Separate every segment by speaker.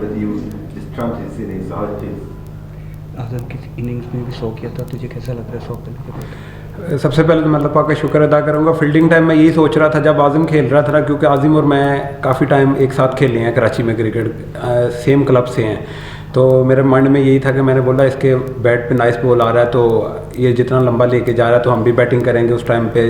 Speaker 1: with you this trumped his innings. So how it feels?
Speaker 2: आज़म की innings में भी 100 किया था, तुझे कैसा लग रहा है 100 करने के बाद?
Speaker 3: सबसे पहले तो मैं अल्लाह पाक का शुक्र अदा करूँगा। फील्डिंग टाइम मैं यही सोच रहा था जब आज़म खेल रहा था ना, क्योंकि आज़म और मैं काफ़ी टाइम एक साथ खेले हैं कराची में क्रिकेट, सेम क्लब से हैं, तो मेरे माइंड में यही था कि मैंने बोला इसके बैट पे नाइस बॉल आ रहा है तो ये जितना लंबा लेके जा रहा है तो हम भी बैटिंग करेंगे उस टाइम पे।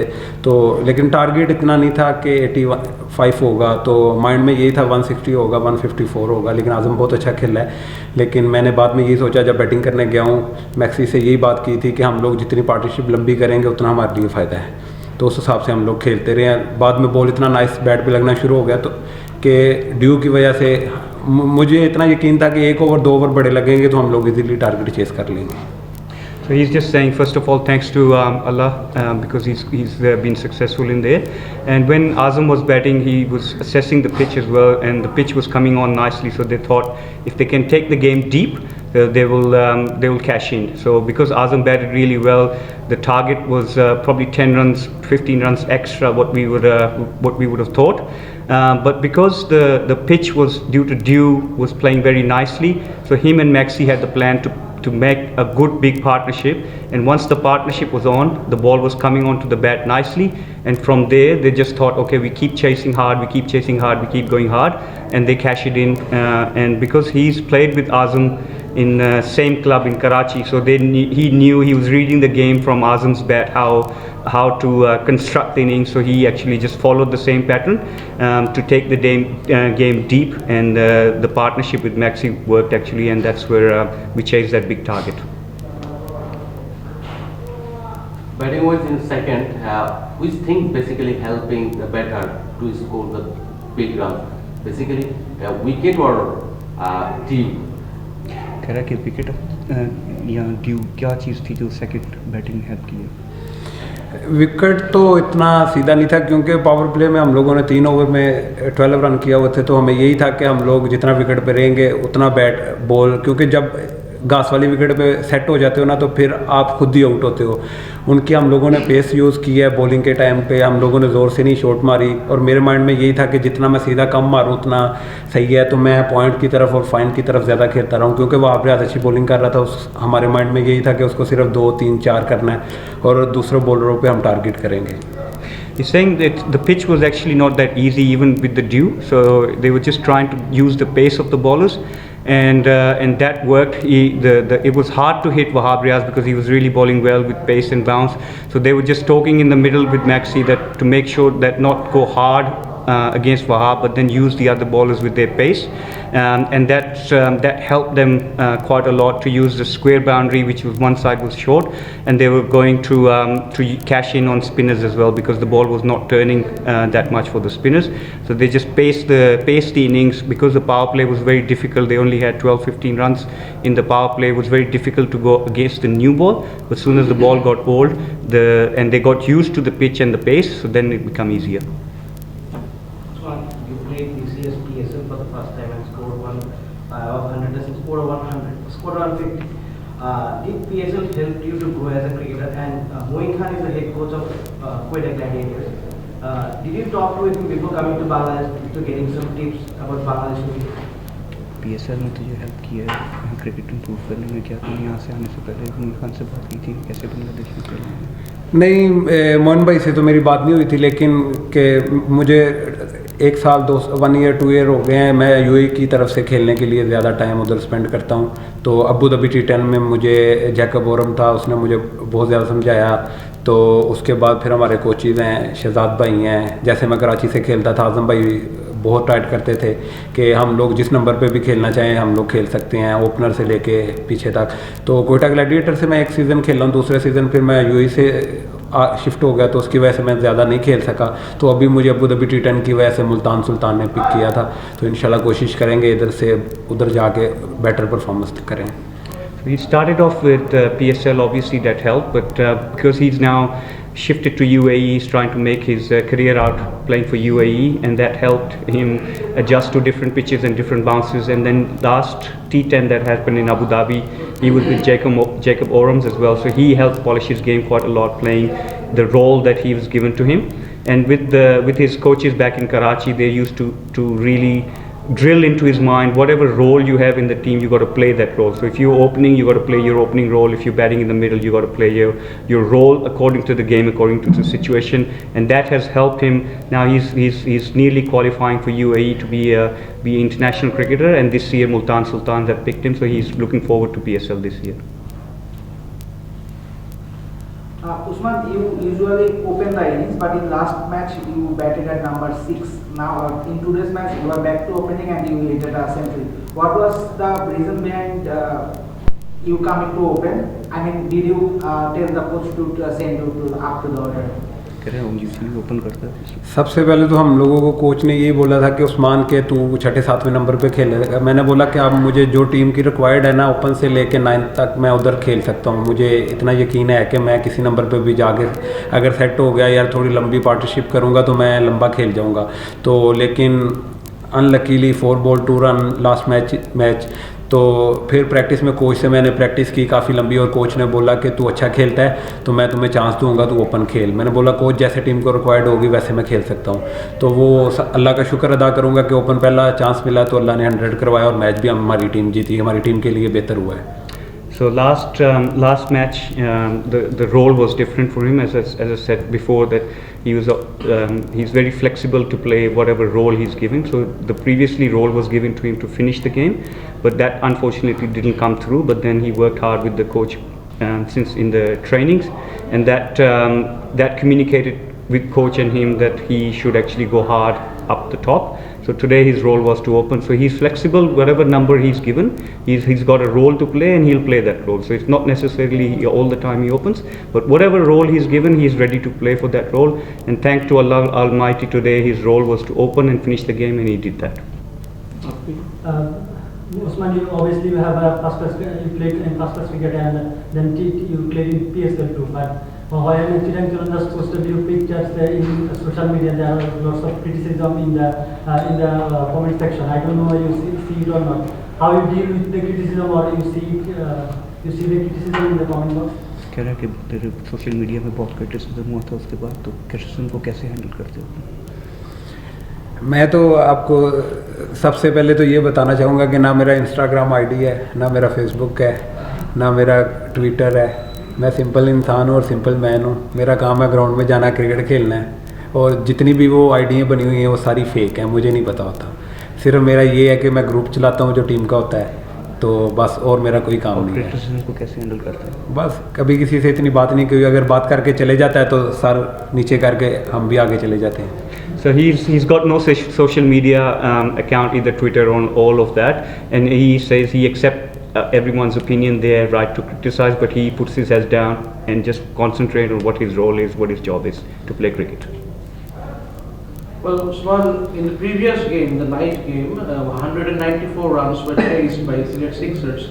Speaker 3: तो लेकिन टारगेट इतना नहीं था कि 85 होगा, तो माइंड में यही था 160 होगा, 154 होगा, लेकिन आज़म बहुत अच्छा खेला है। लेकिन मैंने बाद में यही सोचा जब बैटिंग करने गया हूँ, मैक्सी से यही बात की थी कि हम लोग जितनी पार्टनरशिप लंबी करेंगे उतना हमारे लिए फ़ायदा है, तो उस हिसाब से हम लोग खेलते रहे हैं। बाद में बॉल इतना नाइस बैट पे लगना शुरू हो गया तो कि ड्यू की वजह से मुझे इतना यकीन था कि 1 ओवर 2 ओवर बड़े लगेंगे तो हम लोग इजीली टारगेट चेस कर लेंगे।
Speaker 2: So he's just saying, first of all, thanks to Allah because he's been successful in there. And when Azam was batting, he was assessing the pitch as well, and the pitch was coming on nicely. So they thought if they can take the game deep, they will cash in. So because Azam batted really well, the target was probably 10 runs, 15 runs extra what we would have thought. But because the pitch was due to Dew was playing very nicely, so him and Maxi had the plan to make a good big partnership, and once the partnership was on, the ball was coming onto the bat nicely, and from there they just thought, okay, we keep chasing hard, we keep going hard, and they cash it in. And because he's played with Azam in same club in Karachi, so he knew, he was reading the game from Azam's bat, how to construct the innings, so he actually just followed the same pattern to take the game deep, and the partnership with Maxi worked actually, and that's where we chased that big target.
Speaker 4: Batting was in second, which thing basically helping the batter to score the big run? Basically, wicket or dew?
Speaker 2: कह रहा कि wicket या due क्या चीज़ थी जो second batting help की है?
Speaker 3: Wicket तो इतना सीधा नहीं था क्योंकि पावर प्ले में हम लोगों ने 3 ओवर में 12 रन किया हुए थे, तो हमें यही था कि हम लोग जितना विकेट पे रहेंगे उतना बैट बॉल, क्योंकि जब घास वाली विकेट पे सेट हो जाते हो ना तो फिर आप खुद ही आउट होते हो। उनकी हम लोगों ने पेस यूज़ की है बॉलिंग के टाइम पे, हम लोगों ने ज़ोर से नहीं शॉट मारी, और मेरे माइंड में यही था कि जितना मैं सीधा कम मारूँ उतना सही है, तो मैं पॉइंट की तरफ और फाइन की तरफ ज़्यादा खेलता रहा हूँ, क्योंकि वो आप ज़्यादा अच्छी बॉलिंग कर रहा था। हमारे माइंड में यही था कि उसको सिर्फ 2, 3, 4 करना है और दूसरे बॉलरों पर हम टारगेट करेंगे।
Speaker 2: He's saying that the pitch was actually not that easy even with the dew, so they were just trying to use the pace of the bowlers, and that worked. It was hard to hit Wahab Riaz because he was really bowling well with pace and bounce, so they were just talking in the middle with Maxi that to make sure that not go hard against Wahab, but then use the other bowlers with their pace, and that helped them quite a lot to use the square boundary, which was one side was short, and they were going to cash in on spinners as well because the ball was not turning that much for the spinners. So they just paced the innings because the power play was very difficult. They only had 12-15 runs in the power play. It was very difficult to go against the new ball, but as soon as the ball got old, and they got used to the pitch and the pace, so then it became easier.
Speaker 5: You played DCS PSL for the first time and scored 100, scored 100, scored 150. Did PSL help you to grow as a cricketer? And Moin Khan is the head coach of Quetta Gladiators. Did you talk to him before coming to Bangladesh to getting some tips about Bangladesh cricket?
Speaker 2: PSL ने तुझे help किया है cricket improve करने में, क्या तुमने यहाँ से आने से पहले मोइन खान से बात की थी कैसे बांग्लादेश में खेलना है?
Speaker 3: नहीं, मोहन भाई से तो मेरी बात नहीं हुई थी, लेकिन कि मुझे 1 साल 1 ईयर 2 ईयर हो गए हैं, मैं यूएई की तरफ से खेलने के लिए ज़्यादा टाइम उधर स्पेंड करता हूँ। तो अबू धाबी T10 में मुझे जैकब ओरम था, उसने मुझे बहुत ज़्यादा समझाया। तो उसके बाद फिर हमारे कोचेज़ हैं, शहजाद भाई हैं, जैसे मैं कराची से खेलता था आज़म भाई बहुत टाइट करते थे कि हम लोग जिस नंबर पे भी खेलना चाहें हम लोग खेल सकते हैं, ओपनर से लेके पीछे तक। तो क्वेटा ग्लैडिएटर से मैं 1 सीज़न खेला हूँ, दूसरे सीज़न फिर मैं यूएई से शिफ्ट हो गया, तो उसकी वजह से मैं ज़्यादा नहीं खेल सका। तो अभी मुझे अबू धाबी T10 की वजह से मुल्तान सुल्तान ने पिक किया था, तो इंशाल्लाह कोशिश करेंगे इधर से उधर जाके बेटर परफॉर्मेंस करें।
Speaker 2: He started off with PSL, obviously that helped, but because he's now shifted to UAE, he's trying to make his career out playing for UAE, and that helped him adjust to different pitches and different bounces. And then last T10 that happened in Abu Dhabi, he was with Jacob Orams as well, so he helped polish his game quite a lot, playing the role that he was given to him. And with his coaches back in Karachi, they used to really drill into his mind whatever role you have in the team, you got to play that role. So if you're opening, you got to play your opening role. If you're batting in the middle, you got to play your role according to the game, according to the situation, and that has helped him. Now he's nearly qualifying for UAE to be international cricketer, and this year Multan Sultans have picked him, so he's looking forward to PSL this year.
Speaker 6: Usman, you usually open the innings, but in last match you batted at number 6. Now in today's match you are back to opening and you hit a century. What was the reason behind you coming to open? I mean, did you tell the coach to send you up to the order?
Speaker 3: सबसे पहले तो हम लोगों को coach ने ये बोला था कि उस्मान के तू छठे सातवें नंबर पे खेलेगा। मैंने बोला कि अब मुझे जो टीम की रिक्वायर्ड है ना, ओपन से लेके 9 तक मैं उधर खेल सकता हूँ। मुझे इतना यकीन है कि मैं किसी नंबर पे भी जाके अगर सेट हो गया यार, थोड़ी लंबी पार्टनरशिप करूँगा तो मैं लंबा खेल जाऊँगा। तो लेकिन unluckily 4 ball 2 run last match. तो फिर प्रैक्टिस में कोच से मैंने प्रैक्टिस की काफ़ी लंबी, और कोच ने बोला कि तू अच्छा खेलता है तो मैं तुम्हें चांस दूंगा, तू ओपन खेल। मैंने बोला कोच जैसे टीम को रिक्वायर्ड होगी वैसे मैं खेल सकता हूँ। तो वो अल्लाह का शुक्र अदा करूँगा कि ओपन पहला चांस मिला तो अल्लाह ने 100 करवाया और मैच भी हमारी टीम जीती, हमारी टीम के लिए बेहतर हुआ है।
Speaker 2: So last match, the role was different for him, as I said before, that he's very flexible to play whatever role he's given. So the previously role was given to him to finish the game, but that unfortunately didn't come through. But then he worked hard with the coach since in the trainings, and that communicated with coach and him that he should actually go hard up the top. So today his role was to open. So he's flexible, whatever number he's given, he's got a role to play and he'll play that role. So it's not necessarily all the time he opens, but whatever role he's given, he's ready to play for that role. And thanks to Allah Almighty, today his role was to open and finish the game, and he did that.
Speaker 7: Usman, you obviously have a you played in first-class cricket and then you played in PSL too. But while incident on the social view pictures in social media, there are lots of criticism in the comment section. I don't know you see it or not. How you deal with the criticism, or you see the criticism in the comment box?
Speaker 2: कह रहा है कि तेरे social media में बहुत criticism हुआ था उसके बाद, तो क्रिटिसिज्म को कैसे हैंडल करते हो?
Speaker 3: मैं तो आपको सबसे पहले तो ये बताना चाहूँगा कि ना मेरा इंस्टाग्राम आईडी है, ना मेरा फेसबुक है, ना मेरा ट्विटर है। मैं सिंपल इंसान हूँ और सिंपल मैन हूँ। मेरा काम है ग्राउंड में जाना, क्रिकेट खेलना है, और जितनी भी वो आईडियाँ बनी हुई हैं वो सारी फेक हैं, मुझे नहीं पता होता। सिर्फ मेरा ये है कि मैं ग्रुप चलाता हूँ जो टीम का होता है, तो बस और मेरा कोई काम नहीं है।
Speaker 2: क्रिटिसिज्म को कैसे हैंडल करते हैं?
Speaker 3: बस कभी किसी से इतनी बात नहीं की, अगर बात करके चले जाता है तो सर नीचे करके हम भी आगे चले जाते हैं।
Speaker 2: So he's got no social media account, either Twitter or all of that, and he says he accepts everyone's opinion, their right to criticize, but he puts his head down and just concentrate on what his role is, what his job is to play cricket.
Speaker 8: Well, Usman, in the previous game, the night game, 194 runs were chased by Senior Sixers.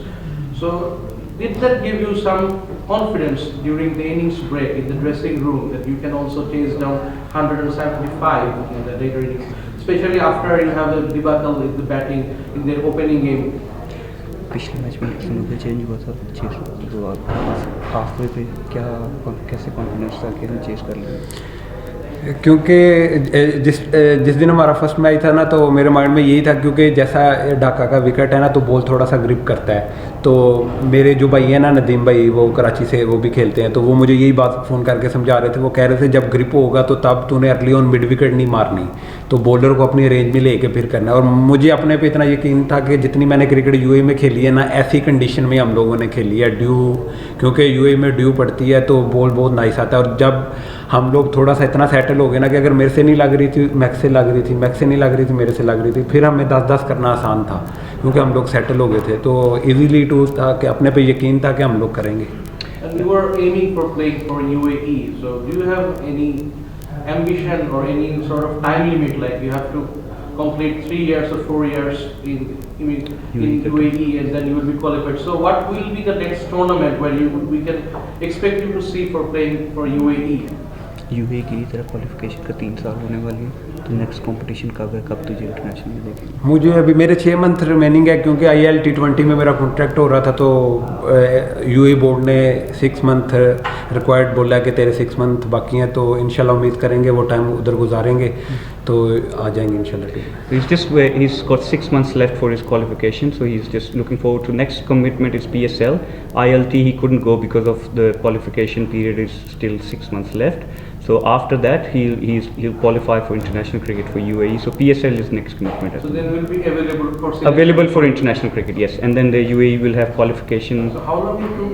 Speaker 8: So did that give you some confidence during the innings break in the dressing room that you can also chase down 175 in the later innings, especially after you have the debacle with the batting in the opening game?
Speaker 2: पिछले match में किसी change हुआ था, chess तो half way पे कैसे confidence था कि हम चेस कर लेंगे?
Speaker 3: क्योंकि जिस दिन हमारा फर्स्ट मैच था ना, तो मेरे माइंड में यही था, क्योंकि जैसा ढाका का विकेट है ना, तो बॉल थोड़ा सा ग्रिप करता है। तो मेरे जो भाई हैं ना, नदीम भाई, वो कराची से वो भी खेलते हैं, तो वो मुझे यही बात फ़ोन करके समझा रहे थे। वो कह रहे थे जब ग्रिप होगा तो तब तूने अर्ली ऑन मिड विकेट नहीं मारनी, तो बॉलर को अपनी रेंज में लेके फिर करना है। और मुझे अपने पे इतना यकीन था कि जितनी मैंने क्रिकेट यूएई में खेली है ना, ऐसी कंडीशन में हम लोगों ने खेली है। क्योंकि यूएई में ड्यू पड़ती है तो बॉल बहुत नाइस आता है। और जब हम लोग थोड़ा सा इतना सेटल हो गए ना कि अगर मेरे से नहीं लग रही थी मैक्स से लग रही थी, मैक्स से नहीं लग रही थी मेरे से लग रही थी, फिर हमें 10-10 करना आसान था क्योंकि हम लोग सेटल हो गए थे। तो इजीली टू था कि अपने पे यकीन था कि हम लोग करेंगे।
Speaker 8: And you were aiming for playing for UAE, so do you have any ambition or any sort of time limit, like you have to complete 3 years or 4 years in UAE and then you will be qualified? So what will be the next tournament where we can expect you to see for playing for UAE?
Speaker 2: UAE की तरफ qualification का 3 साल होने वाली है, तो next competition कब है, कब तुझे इंटरनेशनल में देखेंगे?
Speaker 3: मुझे अभी मेरे 6 मंथ रिमेनिंग है, क्योंकि IL T20 में मेरा कॉन्ट्रैक्ट हो रहा था, तो UAE बोर्ड ने 6 मंथ रिक्वायर्ड बोला है कि तेरे 6 मंथ बाकी हैं, तो इंशाल्लाह उम्मीद करेंगे वो टाइम उधर गुजारेंगे तो आ जाएंगे इंशाल्लाह टीम में।
Speaker 2: He's got 6 months left for his qualification, so he's just looking forward to next commitment is PSL. ILT he couldn't go because of the qualification period is still 6 months left. So after that he'll qualify for international cricket for UAE. So PSL is next commitment.
Speaker 8: So then will be available for selection?
Speaker 2: Available for international cricket, yes. And then the UAE will have qualification.
Speaker 8: So how long it took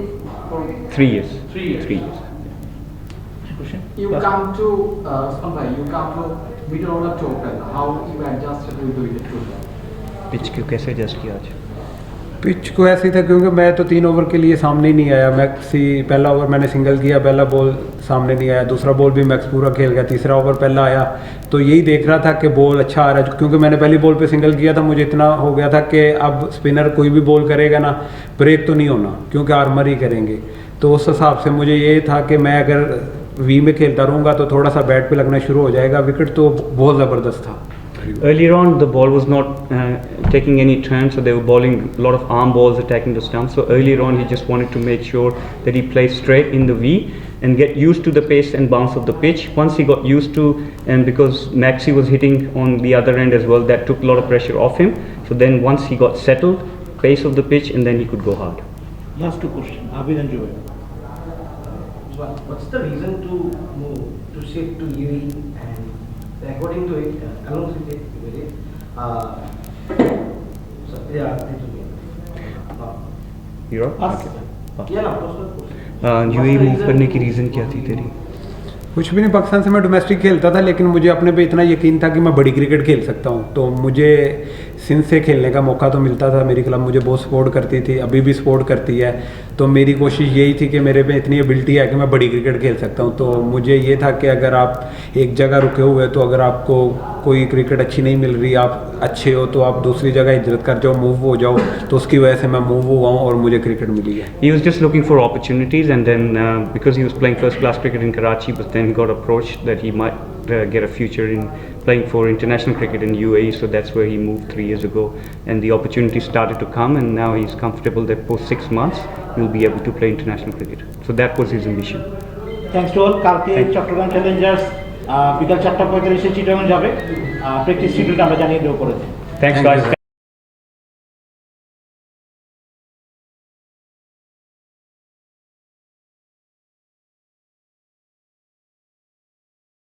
Speaker 8: for
Speaker 2: 3 years.
Speaker 8: 3 years?
Speaker 2: 3 years.
Speaker 9: You come to you come to middle of October. How you adjusted with doing it to
Speaker 2: pitch को कैसे adjust किया आज?
Speaker 3: Pitch को ऐसे ही था, क्योंकि मैं तो 3 ओवर के लिए सामने ही नहीं आया। मैक्सी पहला ओवर मैंने सिंगल किया, पहला बॉल सामने नहीं आया, दूसरा बॉल भी मैक्स पूरा खेल गया, तीसरा ओवर पहला आया, तो यही देख रहा था कि बॉल अच्छा आ रहा है, क्योंकि मैंने पहली बॉल पे सिंगल किया था। मुझे इतना हो गया था कि अब स्पिनर कोई भी बॉल करेगा ना, ब्रेक तो नहीं होना, क्योंकि आर्मर ही करेंगे। तो उस हिसाब से मुझे ये था कि मैं अगर वी में खेलता रहूँगा तो थोड़ा सा बैट पे लगना शुरू हो जाएगा। विकेट तो बहुत ज़बरदस्त था।
Speaker 2: Earlier on, the ball was not taking any turn, so they were bowling a lot of arm balls attacking the stumps. So earlier on, he just wanted to make sure that he plays straight in the V and get used to the pace and bounce of the pitch. Once he got used to, and because Maxi was hitting on the other end as well, that took a lot of pressure off him. So then once he got settled, pace of the pitch, and then he could go hard.
Speaker 10: Last 2 questions. Abid and Joel.
Speaker 5: What's the reason to move to shift to UAE? And according to it, alongside it, so yeah,
Speaker 2: You're up?
Speaker 10: Ask.
Speaker 5: yeah, no, personal
Speaker 2: UAE move करने की reason क्या थी तेरी?
Speaker 3: कुछ भी नहीं, पाकिस्तान से मैं डोमेस्टिक खेलता था, लेकिन मुझे अपने पे इतना यकीन था कि मैं बड़ी क्रिकेट खेल सकता हूँ। तो मुझे सिंध से खेलने का मौका तो मिलता था, मेरी क्लब मुझे बहुत सपोर्ट करती थी, अभी भी सपोर्ट करती है। तो मेरी कोशिश यही थी कि मेरे पे इतनी एबिलिटी है कि मैं बड़ी क्रिकेट खेल सकता हूँ। तो मुझे ये था कि अगर आप एक जगह रुके हुए, तो अगर आपको कोई क्रिकेट अच्छी नहीं मिल रही, आप अच्छे हो, तो आप दूसरी जगह हिजरत कर जाओ, मूव हो जाओ। तो उसकी वजह से मैं मूव हुआ हूँ और मुझे क्रिकेट मिली है।
Speaker 2: He was just looking for opportunities, and then because he was playing first class cricket in Karachi, but then he got approached that he might get a future in playing for international cricket in UAE, so that's where he moved 3 years ago, and the opportunity started to come, and now he's comfortable that post 6 months he'll be able to play international cricket. So that was his ambition.
Speaker 10: Thanks to all. কালকে Chittagong Challengers বিকাল 4:45 চিটাগাং যাবে। Practice শিডিউলটা আমরা জানিয়ে দেব পরে।
Speaker 2: Thanks guys.